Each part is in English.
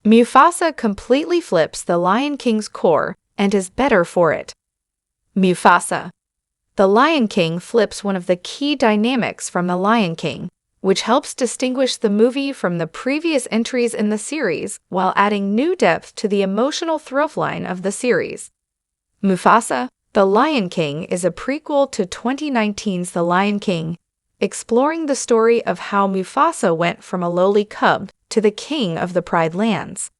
Mufasa completely flips the Lion King's core and is better for it. Mufasa. The Lion King flips one of the key dynamics from The Lion King, which helps distinguish the movie from the previous entries in the series while adding new depth to the emotional throughline of the series. Mufasa, The Lion King is a prequel to 2019's The Lion King, exploring the story of how Mufasa went from a lowly cub to the king of the Pride Lands.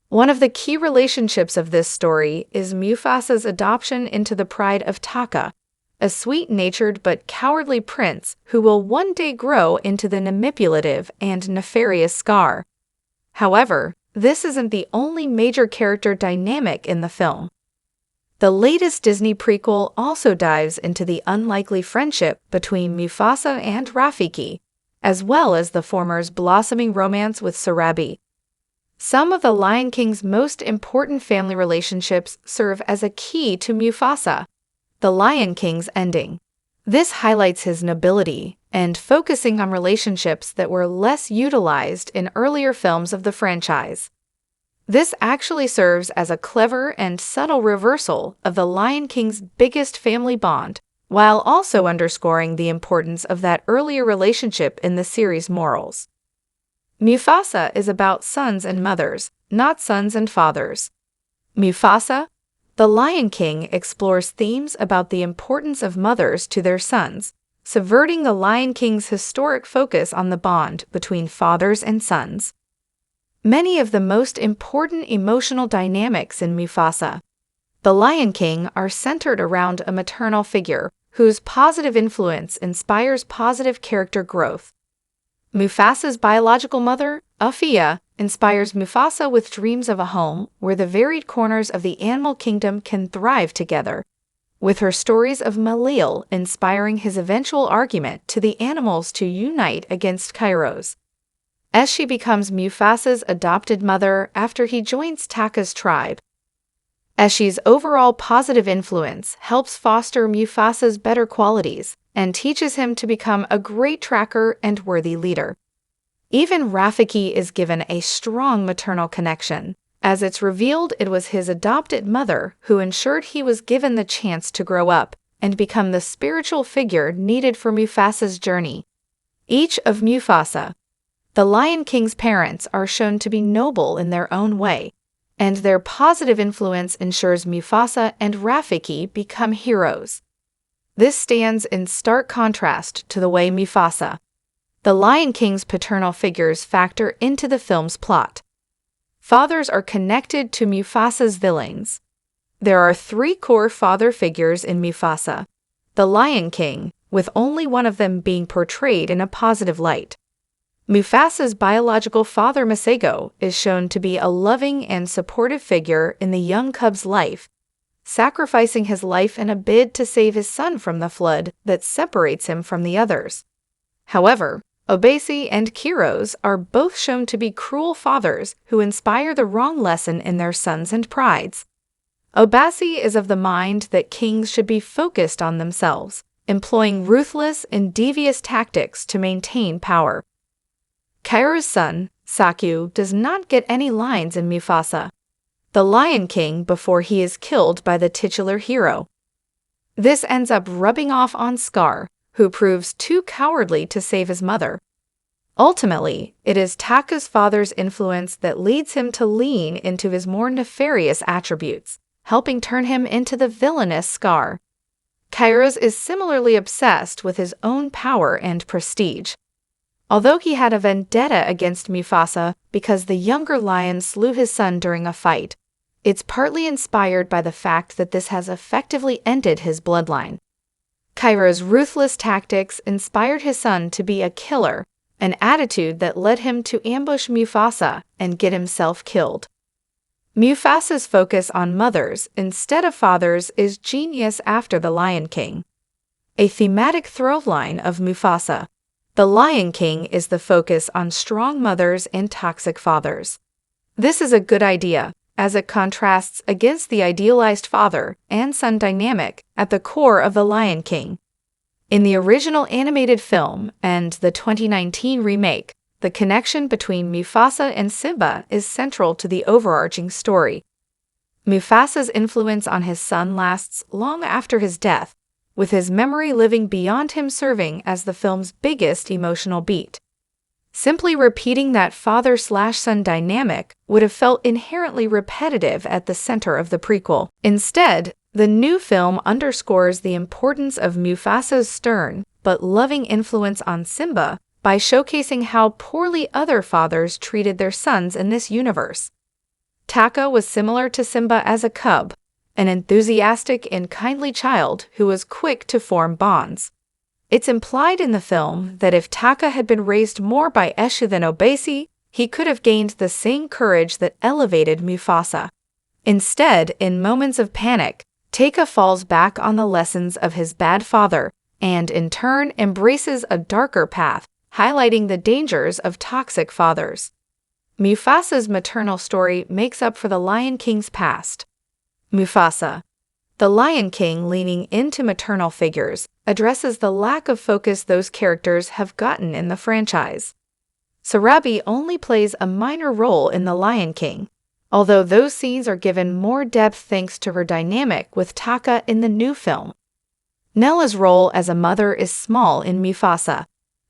One of the key relationships of this story is Mufasa's adoption into the pride of Taka, a sweet-natured but cowardly prince who will one day grow into the manipulative and nefarious Scar. However, this isn't the only major character dynamic in the film. The latest Disney prequel also dives into the unlikely friendship between Mufasa and Rafiki, as well as the former's blossoming romance with Sarabi. Some of The Lion King's most important family relationships serve as a key to Mufasa, The Lion King's ending. This highlights his nobility and focusing on relationships that were less utilized in earlier films of the franchise. This actually serves as a clever and subtle reversal of The Lion King's biggest family bond, while also underscoring the importance of that earlier relationship in the series' morals. Mufasa is about sons and mothers, not sons and fathers. Mufasa, The Lion King explores themes about the importance of mothers to their sons, subverting The Lion King's historic focus on the bond between fathers and sons. Many of the most important emotional dynamics in Mufasa, The Lion King are centered around a maternal figure whose positive influence inspires positive character growth. Mufasa's biological mother, Afia, inspires Mufasa with dreams of a home where the varied corners of the animal kingdom can thrive together, with her stories of Malil inspiring his eventual argument to the animals to unite against Kairos. As she becomes Mufasa's adopted mother after he joins Taka's tribe. Eshi's overall positive influence helps foster Mufasa's better qualities and teaches him to become a great tracker and worthy leader. Even Rafiki is given a strong maternal connection, as it's revealed it was his adopted mother who ensured he was given the chance to grow up and become the spiritual figure needed for Mufasa's journey. Each of Mufasa, The Lion King's parents are shown to be noble in their own way, and their positive influence ensures Mufasa and Rafiki become heroes. This stands in stark contrast to the way Mufasa, The Lion King's paternal figures factor into the film's plot. Fathers are connected to Mufasa's villains. There are 3 core father figures in Mufasa, The Lion King, with only one of them being portrayed in a positive light. Mufasa's biological father Masego is shown to be a loving and supportive figure in the young cub's life, sacrificing his life in a bid to save his son from the flood that separates him from the others. However, Obasi and Kiros are both shown to be cruel fathers who inspire the wrong lesson in their sons and prides. Obasi is of the mind that kings should be focused on themselves, employing ruthless and devious tactics to maintain power. Kairo's son, Sakyu, does not get any lines in Mufasa, The Lion King, before he is killed by the titular hero. This ends up rubbing off on Scar, who proves too cowardly to save his mother. Ultimately, it is Taka's father's influence that leads him to lean into his more nefarious attributes, helping turn him into the villainous Scar. Kairos is similarly obsessed with his own power and prestige. Although he had a vendetta against Mufasa because the younger lion slew his son during a fight, it's partly inspired by the fact that this has effectively ended his bloodline. Kairo's ruthless tactics inspired his son to be a killer, an attitude that led him to ambush Mufasa and get himself killed. Mufasa's focus on mothers instead of fathers is genius after The Lion King. A thematic throughline of Mufasa, The Lion King is the focus on strong mothers and toxic fathers. This is a good idea, as it contrasts against the idealized father and son dynamic at the core of The Lion King. In the original animated film and the 2019 remake, the connection between Mufasa and Simba is central to the overarching story. Mufasa's influence on his son lasts long after his death, with his memory living beyond him serving as the film's biggest emotional beat. Simply repeating that father-slash-son dynamic would have felt inherently repetitive at the center of the prequel. Instead, the new film underscores the importance of Mufasa's stern but loving influence on Simba by showcasing how poorly other fathers treated their sons in this universe. Taka was similar to Simba as a cub, an enthusiastic and kindly child who was quick to form bonds. It's implied in the film that if Taka had been raised more by Eshu than Obesi, he could have gained the same courage that elevated Mufasa. Instead, in moments of panic, Taka falls back on the lessons of his bad father and, in turn, embraces a darker path, highlighting the dangers of toxic fathers. Mufasa's maternal story makes up for the Lion King's past. Mufasa, the Lion King leaning into maternal figures, addresses the lack of focus those characters have gotten in the franchise. Sarabi only plays a minor role in The Lion King, although those scenes are given more depth thanks to her dynamic with Taka in the new film. Nella's role as a mother is small in Mufasa,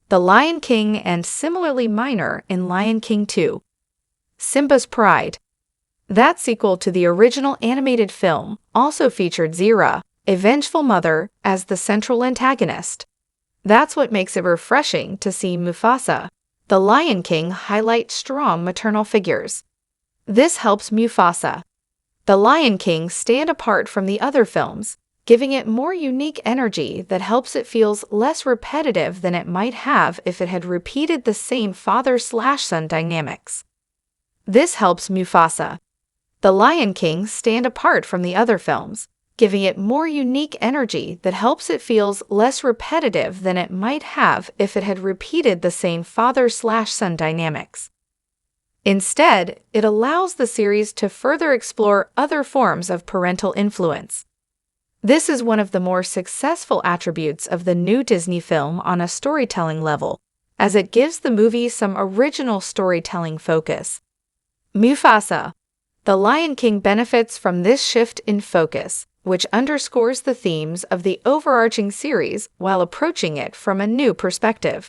The Lion King, and similarly minor in Lion King 2. Simba's Pride. That sequel to the original animated film also featured Zira, a vengeful mother, as the central antagonist. That's what makes it refreshing to see Mufasa, The Lion King, highlight strong maternal figures. This helps Mufasa, The Lion King, stand apart from the other films, giving it more unique energy that helps it feels less repetitive than it might have if it had repeated the same father-slash-son dynamics. This helps Mufasa, The Lion King, stand apart from the other films, giving it more unique energy that helps it feels less repetitive than it might have if it had repeated the same father-slash-son dynamics. Instead, it allows the series to further explore other forms of parental influence. This is one of the more successful attributes of the new Disney film on a storytelling level, as it gives the movie some original storytelling focus. Mufasa, The Lion King, benefits from this shift in focus, which underscores the themes of the overarching series while approaching it from a new perspective.